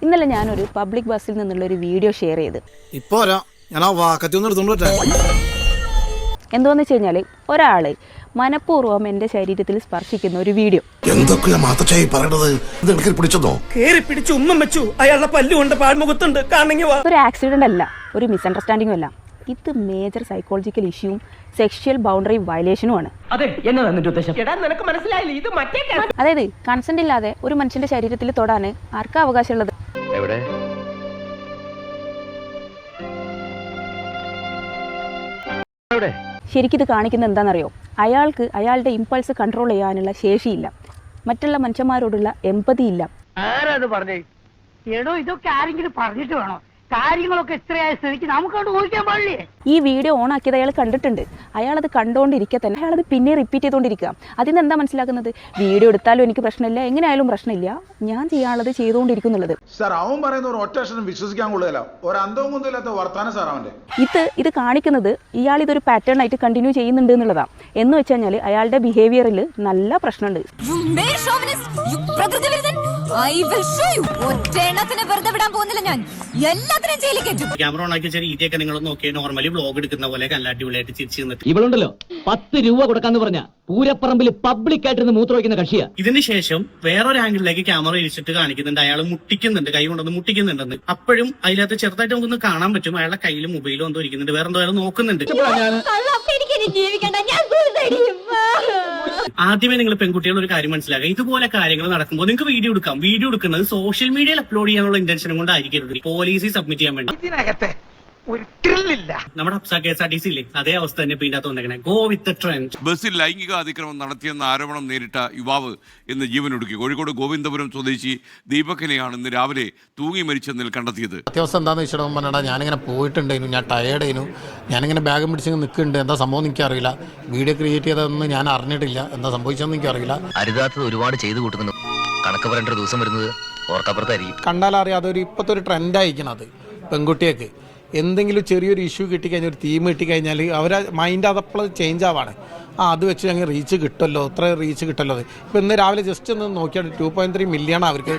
ഇന്നലെ ഞാനൊരു പബ്ലിക് ബസ്സിൽ നിന്നുള്ള ഒരു വീഡിയോ ഷെയർ ചെയ്ത് എന്തോന്ന് വെച്ച് കഴിഞ്ഞാൽ ഒരാൾ മനഃപൂർവ്വം എൻ്റെ ശരീരത്തിൽ സ്പർശിക്കുന്ന ഒരു വീഡിയോ. ഒരു ആക്സിഡന്റ് അല്ല, ഒരു മിസ്അണ്ടർസ്റ്റാൻഡിങ്ങും അല്ല, ഇത് മേജർ സൈക്കോളജിക്കൽ ഇഷ്യൂവും സെക്ഷൽ ബൗണ്ടറി വയലേഷനുമാണ്. അതായത് കൺസെന്റ് ഇല്ലാതെ ഒരു മനുഷ്യന്റെ ശരീരത്തിൽ തൊടാൻ ആർക്കാ അവകാശമുള്ളത്? ശരിക്കും ഇത് കാണിക്കുന്നത് എന്താണെന്നറിയോ? അയാൾക്ക് അയാളുടെ ഇമ്പൾസ് കൺട്രോൾ ചെയ്യാനുള്ള ശേഷിയില്ല, മറ്റുള്ള മനുഷ്യന്മാരോടുള്ള എമ്പതി ഇല്ല. ആരാത് പറഞ്ഞേ? എടോ, ഇതൊക്കെ ആരെങ്കിലും പറഞ്ഞിട്ട് വേണോ? കാര്യങ്ങളൊക്കെ ഇത്രയായ സ്ഥിതിക്ക് നമുക്കവിടെ ഊഹിക്കാൻ പാടില്ലേ? ഈ വീഡിയോ ഓൺ ആക്കിയത് അയാൾ കണ്ടിട്ടുണ്ട്. അയാളത് കണ്ടുകൊണ്ടിരിക്കുക തന്നെ അയാളത് പിന്നെ റിപ്പീറ്റ് ചെയ്തുകൊണ്ടിരിക്കുക. അതിന് എന്താ മനസ്സിലാക്കുന്നത്? വീഡിയോ എടുത്താലും എനിക്ക് പ്രശ്നമില്ല, എങ്ങനെയായാലും പ്രശ്നമില്ല, ഞാൻ ചെയ്യാനുള്ളത് ചെയ്തുകൊണ്ടിരിക്കുന്നുള്ളത്. ഇത് കാണിക്കുന്നത് ഇയാൾ ഇതൊരു പാറ്റേൺ ആയിട്ട് കണ്ടിന്യൂ ചെയ്യുന്നുണ്ട് എന്നുള്ളതാണ്. എന്ന് വെച്ച് കഴിഞ്ഞാൽ അയാളുടെ ബിഹേവിയറിൽ നല്ല പ്രശ്നമുണ്ട്. ക്യാമറ ഓൺ ആക്കി ഈറ്റിയൊക്കെ നിങ്ങൾ നോക്കിയാൽ നോർമലി വ്ലോഗ് എടുക്കുന്ന പോലെ അടിപൊളിയായിട്ട് ചിരിച്ചു നിന്നിട്ട് ഇവളുണ്ടല്ലോ 10 രൂപ കൊടുക്കാന്ന് പറഞ്ഞ പൂരപ്പറമ്പിൽ പബ്ലിക് ആയിട്ട് മൂത്ര വയ്ക്കുന്ന കക്ഷിയാ. ഇതിന് ശേഷം വേറൊരു ആംഗിളിലേക്ക് ക്യാമറ ഇരിച്ചിട്ട് കാണിക്കുന്നുണ്ട്, അയാൾ മുട്ടിക്കുന്നുണ്ട്, കൈ കൊണ്ടൊന്ന് മുട്ടിക്കുന്നുണ്ടെന്ന്. അപ്പോഴും അതിനകത്ത് ചെറുതായിട്ട് നമുക്കൊന്ന് കാണാൻ പറ്റും അയാളുടെ കയ്യിൽ മൊബൈലും എന്തോ ഇരിക്കുന്നുണ്ട്, വേറെ എന്തോ അയാൾ നോക്കുന്നുണ്ട്. ആദ്യമേ നിങ്ങൾ പെൺകുട്ടികൾ ഒരു കാര്യം മനസ്സിലാക്കുക, ഇതുപോലെ കാര്യങ്ങൾ നടക്കുമ്പോൾ നിങ്ങൾക്ക് വീഡിയോ എടുക്കാം. വീഡിയോ എടുക്കുന്നത് സോഷ്യൽ മീഡിയയിൽ അപ്ലോഡ് ചെയ്യാനുള്ള ഇന്റൻഷനും കൊണ്ടായിരിക്കരുത് പോലീസിൽ സബ്മിറ്റ് ചെയ്യാൻ വേണ്ടി. നമ്മുടെ KSRTC ഇല്ലേ, അതേ അവസ്ഥ തന്നെ ഇതിനകത്ത് വന്നേക്കണേ. Go with trend. ബസ്സിൽ ലൈംഗിക അതിക്രമം നടത്തിയെന്ന ആരോപണം നേരിട്ട യുവാവ് ഇന്ന് ജീവനൊടുക്കി. കോഴിക്കോട് ഗോവിന്ദപുരം സ്വദേശി ദീപകിനെയാണ് ഇന്ന് രാവിലെ തൂങ്ങി മരിച്ചെന്നിൽ കണ്ടെത്തിയത്. അത്യാവശ്യം എന്താണെന്ന് വെച്ചിട്ട് പറഞ്ഞാൽ ഞാനിങ്ങനെ പോയിട്ടുണ്ടായിരുന്നു, ഞാൻ ടയേർഡായിരുന്നു, ഞാനിങ്ങനെ ബാഗും പിടിച്ച് നിൽക്കുന്നുണ്ട്. എന്താ സംഭവം എനിക്കറിയില്ല, വീഡിയോ ക്രിയേറ്റ് ചെയ്തതൊന്നും ഞാൻ അറിഞ്ഞിട്ടില്ല, എന്താ സംഭവിച്ചതെന്ന് എനിക്കറിയില്ല. അരുതാത്തത് ഒരുപാട് ചെയ്തു കൂട്ടുന്നു, കണക്ക് പറയേണ്ട ഒരു ദിവസം വരുന്നത് ഓർക്കപ്പുറത്തായിരിക്കും. കണ്ടാലറിയാം അതൊരു ഇപ്പോഴത്തെ ഒരു ട്രെൻഡായിരിക്കണം. അത് പെൺകുട്ടിയൊക്കെ എന്തെങ്കിലും ചെറിയൊരു ഇഷ്യൂ കിട്ടിക്കഴിഞ്ഞാൽ, ഒരു തീം കിട്ടിക്കഴിഞ്ഞാൽ അവരെ മൈൻഡ് അതപ്പോൾ ചേഞ്ച് ആവാണ്. അത് വെച്ച് ഞങ്ങൾ റീച്ച് കിട്ടുമല്ലോ, ഇത്ര റീച്ച് കിട്ടുമല്ലോ. ഇപ്പോൾ ഇന്ന് രാവിലെ ജസ്റ്റ് ഒന്ന് നോക്കിയാൽ 2.3 മില്യൺ അവർക്ക്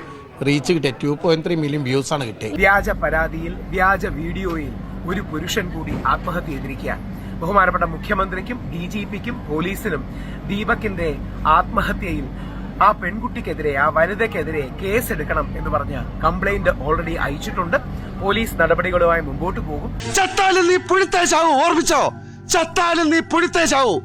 റീച്ച് കിട്ടിയത്. 2.3 മില്യൺ വ്യൂസാണ് കിട്ടിയത്. വ്യാജ പരാതിയിൽ, വ്യാജ വീഡിയോയിൽ ഒരു പുരുഷൻ കൂടി ആത്മഹത്യ ചെയ്തിരിക്കുകയാണ്. ബഹുമാനപ്പെട്ട മുഖ്യമന്ത്രിക്കും DGPക്കും പോലീസിനും ദീപകിന്റെ ആത്മഹത്യയിൽ ആ പെൺകുട്ടിക്കെതിരെ, ആ വനിതയ്ക്കെതിരെ കേസ് എടുക്കണം എന്ന് പറഞ്ഞ കംപ്ലൈന്റ് ഓൾറെഡി അയച്ചിട്ടുണ്ട്. പോലീസ് നടപടികളുമായി മുമ്പോട്ട് പോകും. ചത്താലും നീ പുഴുത്തേ ചാവും, ഓർമ്മിച്ചോ? ചത്താലും നീ പുഴുത്തേ ചാവും.